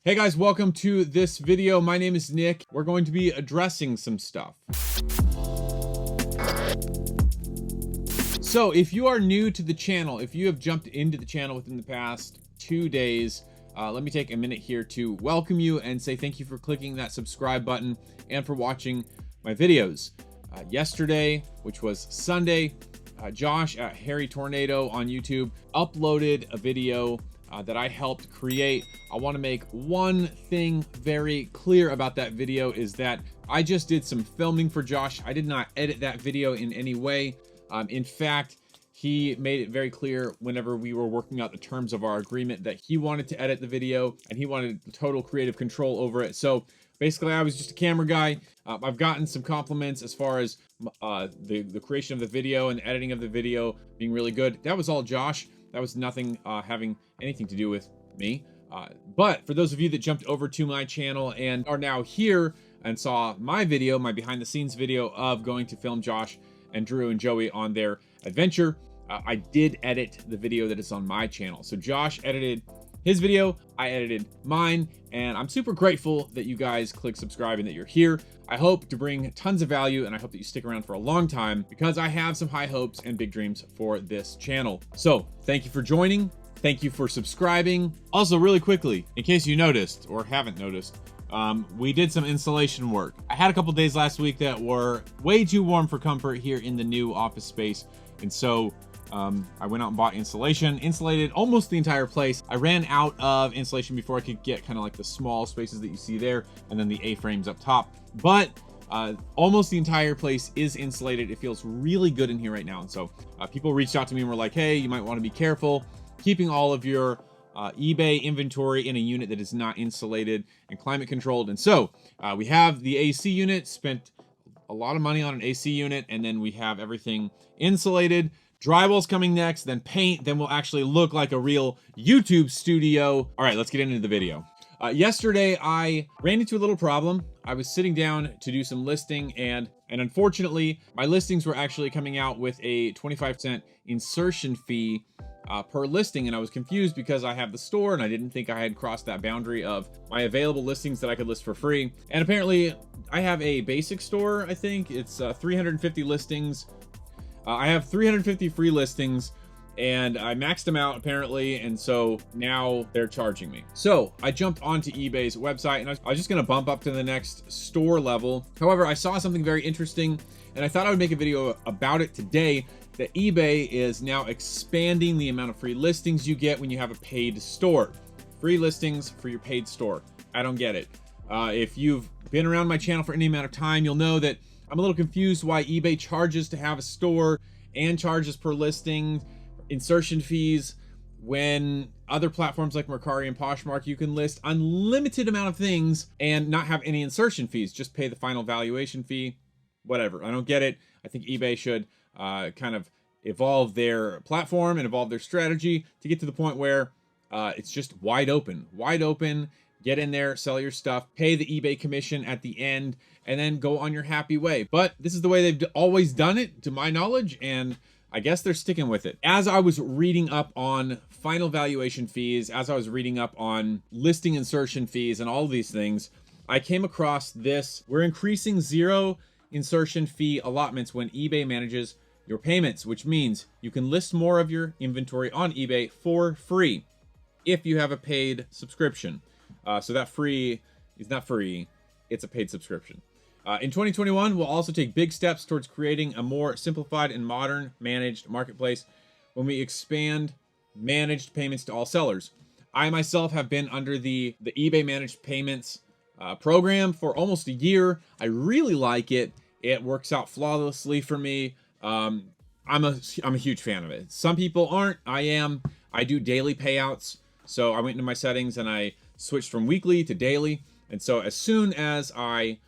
Hey guys, welcome to this video. My name is Nick. We're going to be addressing some stuff. So if you are new to the channel, if you have jumped into the channel within the past 2 days, let me take a minute here to welcome you and say thank you for clicking that subscribe button and for watching my videos. Yesterday, which was Sunday, Josh at Harry Tornado on YouTube uploaded a video that I helped create. I want to make one thing very clear about that video is that I just did some filming for Josh. I did not edit that video in any way. In fact, he made it very clear whenever we were working out the terms of our agreement that he wanted to edit the video and he wanted total creative control over it. So basically I was just a camera guy. I've gotten some compliments as far as the creation of the video and the editing of the video being really good. That was all Josh. That was nothing having anything to do with me. But for those of you that jumped over to my channel and are now here and saw my video, my behind the scenes video of going to film Josh and Drew and Joey on their adventure, I did edit the video that is on my channel. So Josh edited his video, I edited mine, and I'm super grateful that you guys click subscribe and that you're here. I hope to bring tons of value and I hope that you stick around for a long time because I have some high hopes and big dreams for this channel. So thank you for joining. Thank you for subscribing. Also, really quickly, in case you noticed or haven't noticed, we did some installation work. I had a couple days last week that were way too warm for comfort here in the new office space. And so I went out and bought insulation, insulated almost the entire place. I ran out of insulation before I could get kind of like the small spaces that you see there and then the A-frames up top. But almost the entire place is insulated. It feels really good in here right now. And so people reached out to me and were like, hey, you might want to be careful keeping all of your eBay inventory in a unit that is not insulated and climate controlled. And so we have the AC unit, spent a lot of money on an AC unit, and then we have everything insulated. Drywall's coming next, then paint, then we'll actually look like a real YouTube studio. All right, let's get into the video. Yesterday, I ran into a little problem. I was sitting down to do some listing and unfortunately, my listings were actually coming out with a 25% insertion fee per listing, and I was confused because I have the store and I didn't think I had crossed that boundary of my available listings that I could list for free. And apparently I have a basic store. I think it's 350 listings. I have 350 free listings and I maxed them out apparently, and so now they're charging me. So I jumped onto eBay's website and I was just gonna bump up to the next store level. However, I saw something very interesting and I thought I would make a video about it today, that eBay is now expanding the amount of free listings you get when you have a paid store. Free listings for your paid store. I don't get it. If you've been around my channel for any amount of time, you'll know that I'm a little confused why eBay charges to have a store and charges per listing, insertion fees, when other platforms like Mercari and Poshmark, you can list unlimited amount of things and not have any insertion fees, just pay the final valuation fee, whatever. I don't get it. I think eBay should kind of evolve their platform and evolve their strategy to get to the point where it's just wide open, get in there, sell your stuff, pay the eBay commission at the end, and then go on your happy way. But this is the way they've always done it, to my knowledge, and I guess they're sticking with it. As I was reading up on final valuation fees, as I was reading up on listing insertion fees and all of these things, I came across this. We're increasing zero insertion fee allotments when eBay manages your payments, which means you can list more of your inventory on eBay for free if you have a paid subscription. So that free is not free, it's a paid subscription. In 2021, we'll also take big steps towards creating a more simplified and modern managed marketplace when we expand managed payments to all sellers. I myself have been under the eBay managed payments program for almost a year. I really like it. It works out flawlessly for me. I'm a huge fan of it. Some people aren't. I am. I do daily payouts. So I went into my settings and I switched from weekly to daily. And so as soon as I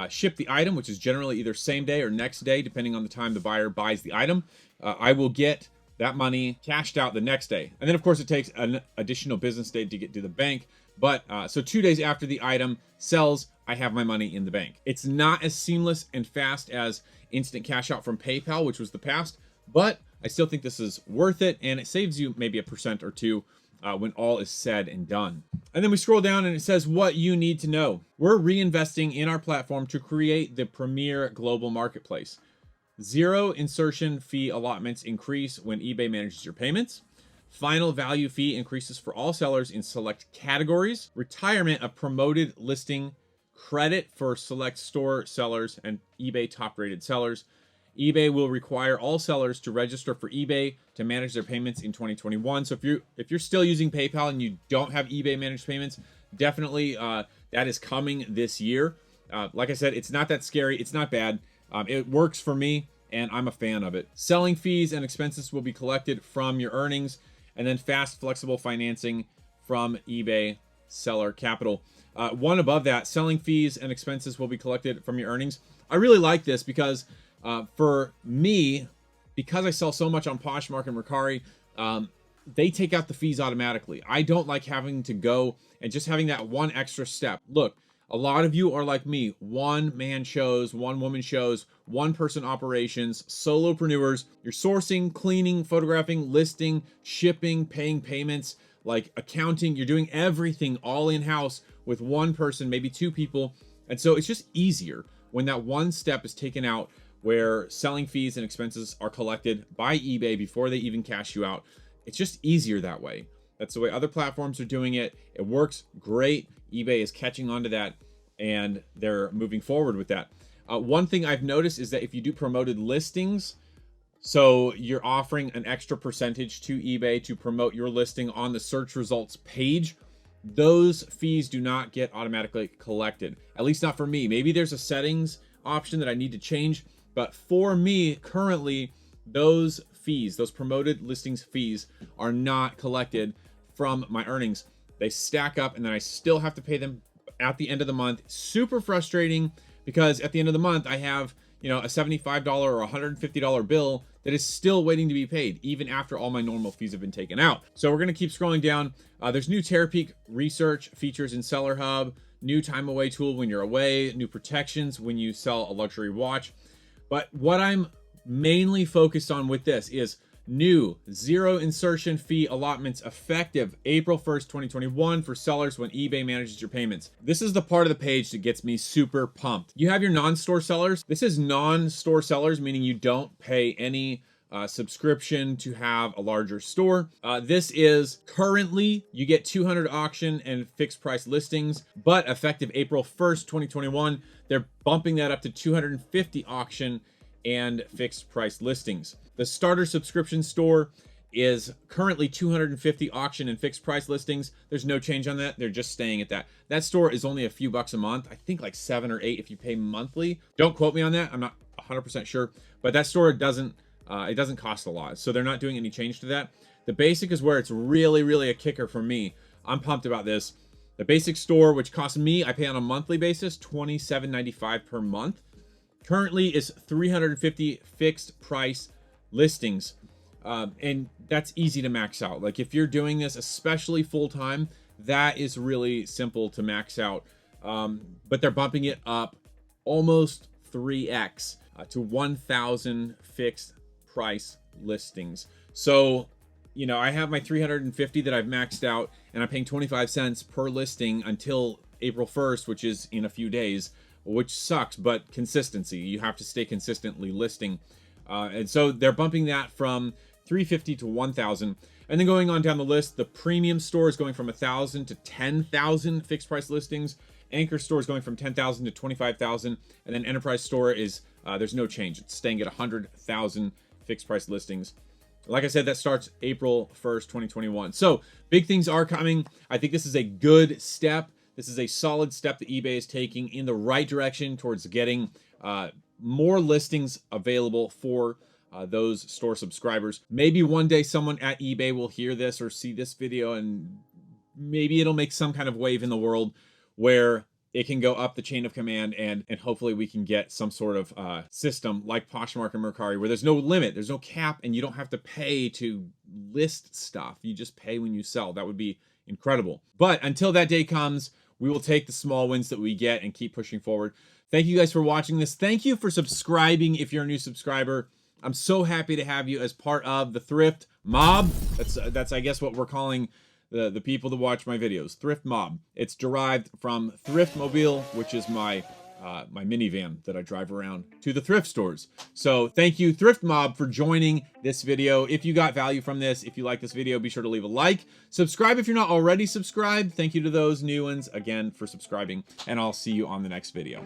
ship the item, which is generally either same day or next day, depending on the time the buyer buys the item, I will get that money cashed out the next day. And then of course it takes an additional business day to get to the bank. But so 2 days after the item sells, I have my money in the bank. It's not as seamless and fast as instant cash out from PayPal, which was the past, but I still think this is worth it, and it saves you maybe 1% or 2% when all is said and done. And then we scroll down and it says what you need to know. We're reinvesting in our platform to create the premier global marketplace. 0 insertion fee allotments increase when eBay manages your payments. Final value fee increases for all sellers in select categories. Retirement of promoted listing credit for select store sellers and eBay top rated sellers. eBay will require all sellers to register for eBay to manage their payments in 2021. So if you're still using PayPal and you don't have eBay managed payments, definitely that is coming this year. Like I said, it's not that scary. It's not bad. It works for me and I'm a fan of it. Selling fees and expenses will be collected from your earnings, and then fast, flexible financing from eBay seller capital. One above that, selling fees and expenses will be collected from your earnings. I really like this because for me, because I sell so much on Poshmark and Mercari, they take out the fees automatically. I don't like having to go and just having that one extra step. Look, a lot of you are like me, one-man shows, one-woman shows, one-person operations, solopreneurs. You're sourcing, cleaning, photographing, listing, shipping, paying payments, like accounting. You're doing everything all in-house with one person, maybe 2 people. And so it's just easier when that one step is taken out, where selling fees and expenses are collected by eBay before they even cash you out. It's just easier that way. That's the way other platforms are doing it. It works great. eBay is catching on to that and they're moving forward with that. One thing I've noticed is that if you do promoted listings, so you're offering an extra percentage to eBay to promote your listing on the search results page, those fees do not get automatically collected. At least not for me. Maybe there's a settings option that I need to change, but for me currently, those fees, those promoted listings fees, are not collected from my earnings. They stack up and then I still have to pay them at the end of the month. Super frustrating, because at the end of the month I have, a $75 or $150 bill that is still waiting to be paid, even after all my normal fees have been taken out. So we're going to keep scrolling down. There's new Terapeak research features in Seller Hub, new time away tool when you're away, new protections when you sell a luxury watch. But what I'm mainly focused on with this is new 0 insertion fee allotments effective April 1st, 2021 for sellers when eBay manages your payments. This is the part of the page that gets me super pumped. You have your non-store sellers. This is non-store sellers, meaning you don't pay any subscription to have a larger store. This is currently, you get 200 auction and fixed price listings, but effective April 1st, 2021, they're bumping that up to 250 auction and fixed price listings. The starter subscription store is currently 250 auction and fixed price listings. There's no change on that. They're just staying at that. That store is only a few bucks a month. I think like 7 or 8 if you pay monthly. Don't quote me on that. I'm not 100% sure, but that store doesn't cost a lot. So they're not doing any change to that. The basic is where it's really, really a kicker for me. I'm pumped about this. The basic store, which costs me, I pay on a monthly basis, $27.95 per month, currently is 350 fixed price listings. And that's easy to max out. Like if you're doing this, especially full time, that is really simple to max out. But they're bumping it up almost 3x to 1,000 fixed price listings. So, I have my 350 that I've maxed out, and I'm paying 25 cents per listing until April 1st, which is in a few days, which sucks, but consistency. You have to stay consistently listing. And so they're bumping that from 350 to 1,000. And then going on down the list, the premium store is going from 1,000 to 10,000 fixed price listings. Anchor store is going from 10,000 to 25,000. And then enterprise store is, there's no change. It's staying at 100,000 fixed price listings. Like I said, that starts April 1st, 2021. So big things are coming. I think this is a good step. This is a solid step that eBay is taking in the right direction towards getting more listings available for those store subscribers. Maybe one day someone at eBay will hear this or see this video, and maybe it'll make some kind of wave in the world where it can go up the chain of command, and hopefully we can get some sort of system like Poshmark and Mercari where there's no limit, there's no cap, and you don't have to pay to list stuff. You just pay when you sell. That would be incredible. But until that day comes, we will take the small wins that we get and keep pushing forward. Thank you guys for watching this. Thank you for subscribing if you're a new subscriber. I'm so happy to have you as part of the thrift mob. That's I guess what we're calling the people that watch my videos. Thrift Mob. It's derived from Thrift Mobile, which is my my minivan that I drive around to the thrift stores. So thank you, Thrift Mob, for joining this video. If you got value from this, if you like this video, be sure to leave a like. Subscribe if you're not already subscribed. Thank you to those new ones again for subscribing, and I'll see you on the next video.